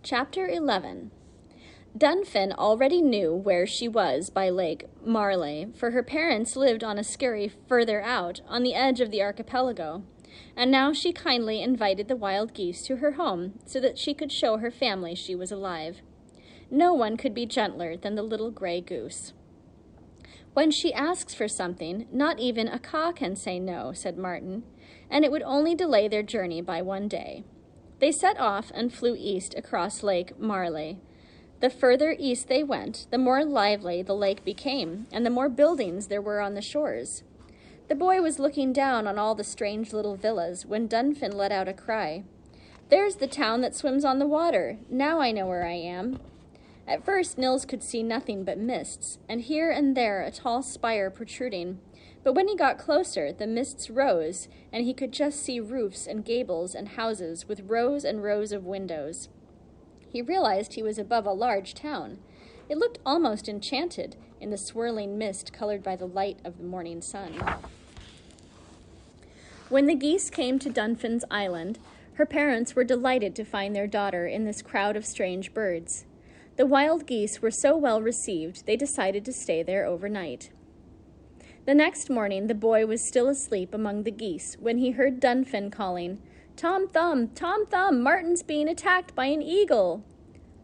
Chapter 11. Dunfin already knew where she was by Lake Marley, for her parents lived on a skerry further out, on the edge of the archipelago, and now she kindly invited the wild geese to her home so that she could show her family she was alive. No one could be gentler than the little gray goose. "When she asks for something, not even a caw can say no," said Martin, and it would only delay their journey by one day. They set off and flew east across Lake Marley. The further east they went, the more lively the lake became, and the more buildings there were on the shores. The boy was looking down on all the strange little villas when Dunfin let out a cry. "There's the town that swims on the water. Now I know where I am." At first, Nils could see nothing but mists, and here and there a tall spire protruding. But when he got closer, the mists rose, and he could just see roofs and gables and houses with rows and rows of windows. He realized he was above a large town. It looked almost enchanted in the swirling mist colored by the light of the morning sun. When the geese came to Dunfin's island, her parents were delighted to find their daughter in this crowd of strange birds. The wild geese were so well received, they decided to stay there overnight. The next morning, the boy was still asleep among the geese when he heard Dunfin calling, Tom Thumb, Martin's being attacked by an eagle."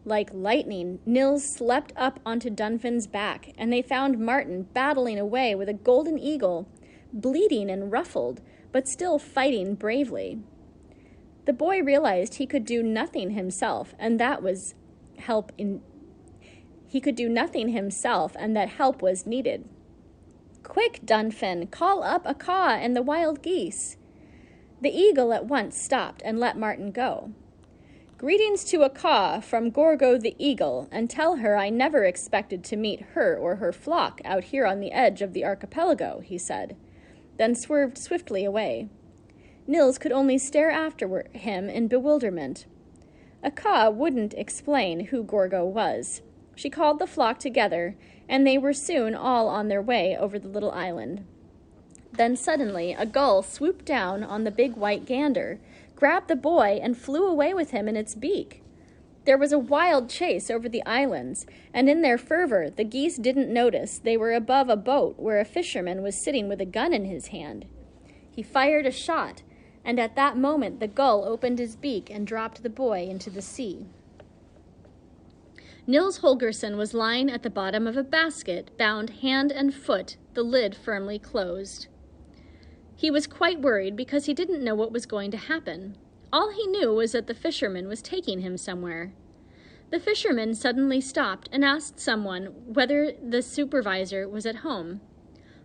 Like lightning, Nils leapt up onto Dunfin's back, and they found Martin battling away with a golden eagle, bleeding and ruffled, but still fighting bravely. The boy realized he could do nothing himself, and that help was needed. "Quick, Dunfin, call up a caw and the wild geese." The eagle at once stopped and let Martin go. "Greetings to a caw from Gorgo the eagle, and tell her I never expected to meet her or her flock out here on the edge of the archipelago," he said, then swerved swiftly away. Nils could only stare after him in bewilderment. A caw wouldn't explain who Gorgo was. She called the flock together, and they were soon all on their way over the little island. Then suddenly a gull swooped down on the big white gander, grabbed the boy, and flew away with him in its beak. There was a wild chase over the islands, and in their fervor the geese didn't notice they were above a boat where a fisherman was sitting with a gun in his hand. He fired a shot, and at that moment the gull opened his beak and dropped the boy into the sea. Nils Holgersson was lying at the bottom of a basket, bound hand and foot, the lid firmly closed. He was quite worried because he didn't know what was going to happen. All he knew was that the fisherman was taking him somewhere. The fisherman suddenly stopped and asked someone whether the supervisor was at home.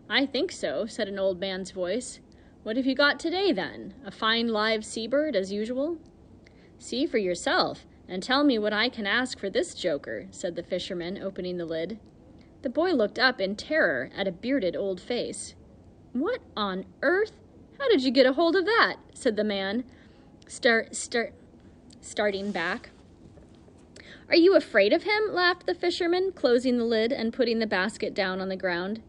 "I think so," said an old man's voice. "What have you got today, then? A fine live seabird, as usual?" "See for yourself, and tell me what I can ask for this joker," said the fisherman, opening the lid. The boy looked up in terror at a bearded old face. "What on earth? How did you get a hold of that?" said the man, starting back. "Are you afraid of him?" laughed the fisherman, closing the lid and putting the basket down on the ground.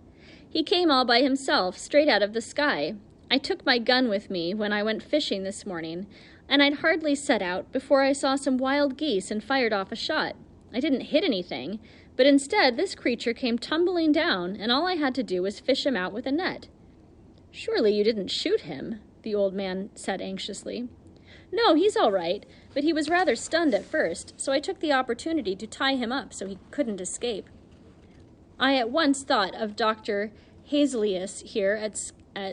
"He came all by himself, straight out of the sky. I took my gun with me when I went fishing this morning, and I'd hardly set out before I saw some wild geese and fired off a shot. I didn't hit anything, but instead this creature came tumbling down, and all I had to do was fish him out with a net." "Surely you didn't shoot him?" the old man said anxiously. "No, he's all right, but he was rather stunned at first, so I took the opportunity to tie him up so he couldn't escape. I at once thought of Dr. Hazelius here at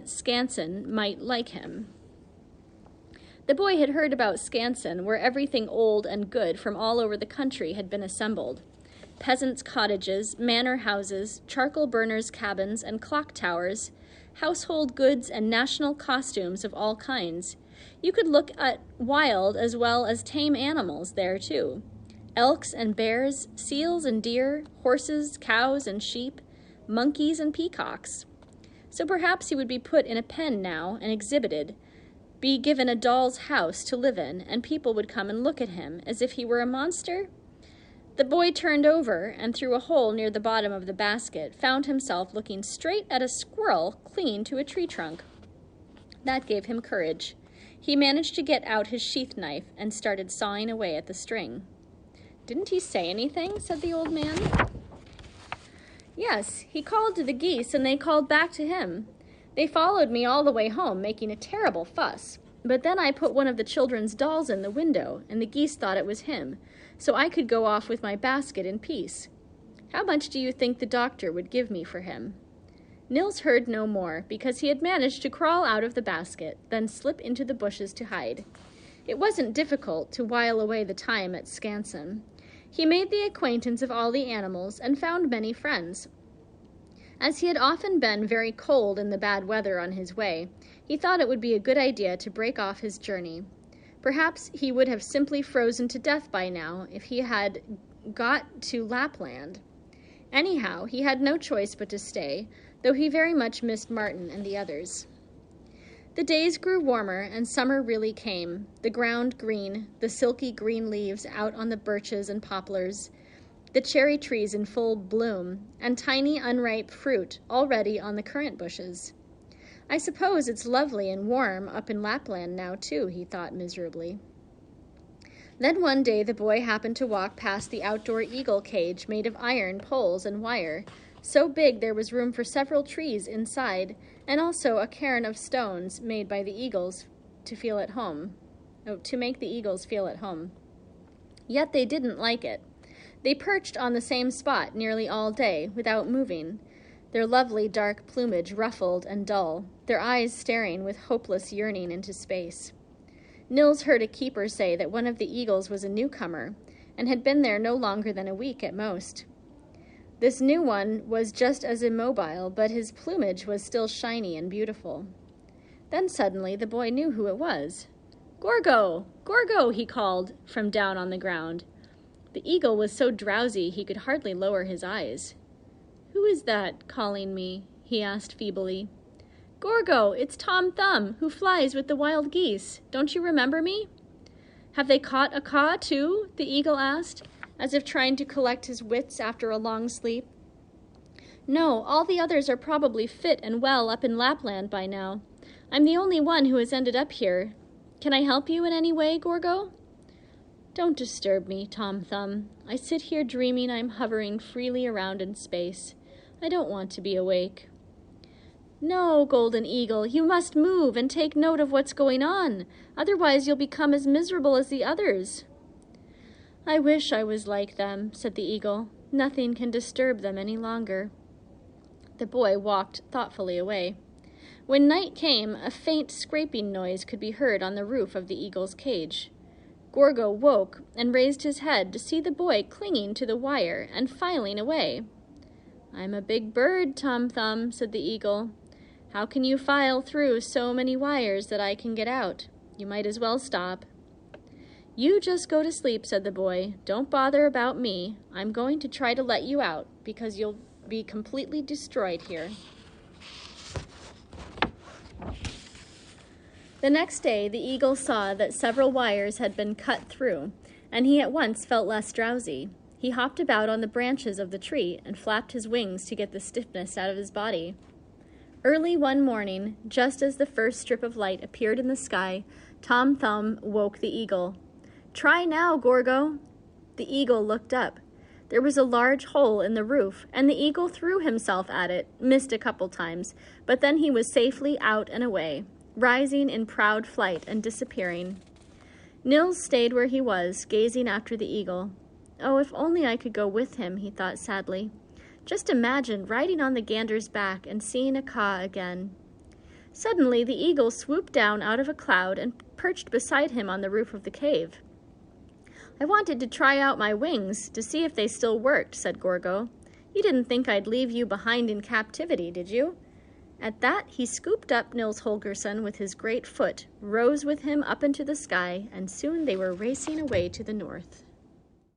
Skansen might like him." The boy had heard about Skansen, where everything old and good from all over the country had been assembled. Peasants' cottages, manor houses, charcoal burners' cabins, and clock towers, household goods, and national costumes of all kinds. You could look at wild as well as tame animals there, too. Elks and bears, seals and deer, horses, cows and sheep, monkeys and peacocks. So perhaps he would be put in a pen now and exhibited, be given a doll's house to live in, and people would come and look at him as if he were a monster? The boy turned over and through a hole near the bottom of the basket found himself looking straight at a squirrel clinging to a tree trunk. That gave him courage. He managed to get out his sheath knife and started sawing away at the string. Didn't he say anything? Said the old man. Yes, he called to the geese and they called back to him. They followed me all the way home, making a terrible fuss. But then I put one of the children's dolls in the window, and the geese thought it was him, so I could go off with my basket in peace. How much do you think the doctor would give me for him? Nils heard no more, because he had managed to crawl out of the basket, then slip into the bushes to hide. It wasn't difficult to while away the time at Skansen. He made the acquaintance of all the animals and found many friends. As he had often been very cold in the bad weather on his way, he thought it would be a good idea to break off his journey. Perhaps he would have simply frozen to death by now if he had got to Lapland. Anyhow, he had no choice but to stay, though he very much missed Martin and the others. The days grew warmer, and summer really came, the ground green, the silky green leaves out on the birches and poplars, the cherry trees in full bloom, and tiny unripe fruit already on the currant bushes. I suppose it's lovely and warm up in Lapland now, too, he thought miserably. Then one day the boy happened to walk past the outdoor eagle cage made of iron poles and wire, so big there was room for several trees inside, and also a cairn of stones made by the eagles to make the eagles feel at home. Yet they didn't like it. They perched on the same spot nearly all day, without moving, their lovely dark plumage ruffled and dull, their eyes staring with hopeless yearning into space. Nils heard a keeper say that one of the eagles was a newcomer, and had been there no longer than a week at most. This new one was just as immobile, but his plumage was still shiny and beautiful. Then suddenly the boy knew who it was. "Gorgo! Gorgo!" he called from down on the ground. The eagle was so drowsy he could hardly lower his eyes. "Who is that calling me?" he asked feebly. "Gorgo, it's Tom Thumb, who flies with the wild geese. Don't you remember me?" "Have they caught a caw, too?" the eagle asked, as if trying to collect his wits after a long sleep. "No, all the others are probably fit and well up in Lapland by now. I'm the only one who has ended up here. Can I help you in any way, Gorgo?" "Don't disturb me, Tom Thumb. I sit here dreaming I'm hovering freely around in space. I don't want to be awake." "No, Golden Eagle, you must move and take note of what's going on. Otherwise you'll become as miserable as the others." "I wish I was like them," said the eagle. "Nothing can disturb them any longer." The boy walked thoughtfully away. When night came, a faint scraping noise could be heard on the roof of the eagle's cage. Gorgo woke and raised his head to see the boy clinging to the wire and filing away. "I'm a big bird, Tom Thumb," said the eagle. "How can you file through so many wires that I can get out? You might as well stop." "You just go to sleep," said the boy. "Don't bother about me. I'm going to try to let you out, because you'll be completely destroyed here." The next day, the eagle saw that several wires had been cut through, and he at once felt less drowsy. He hopped about on the branches of the tree and flapped his wings to get the stiffness out of his body. Early one morning, just as the first strip of light appeared in the sky, Tom Thumb woke the eagle. "Try now, Gorgo." The eagle looked up. There was a large hole in the roof, and the eagle threw himself at it, missed a couple times, but then he was safely out and away, rising in proud flight and disappearing. Nils stayed where he was, gazing after the eagle. "Oh, if only I could go with him," he thought sadly. "Just imagine riding on the gander's back and seeing a caw again." Suddenly, the eagle swooped down out of a cloud and perched beside him on the roof of the cave. "I wanted to try out my wings to see if they still worked," said Gorgo. "You didn't think I'd leave you behind in captivity, did you?" At that, he scooped up Nils Holgersson with his great foot, rose with him up into the sky, and soon they were racing away to the north.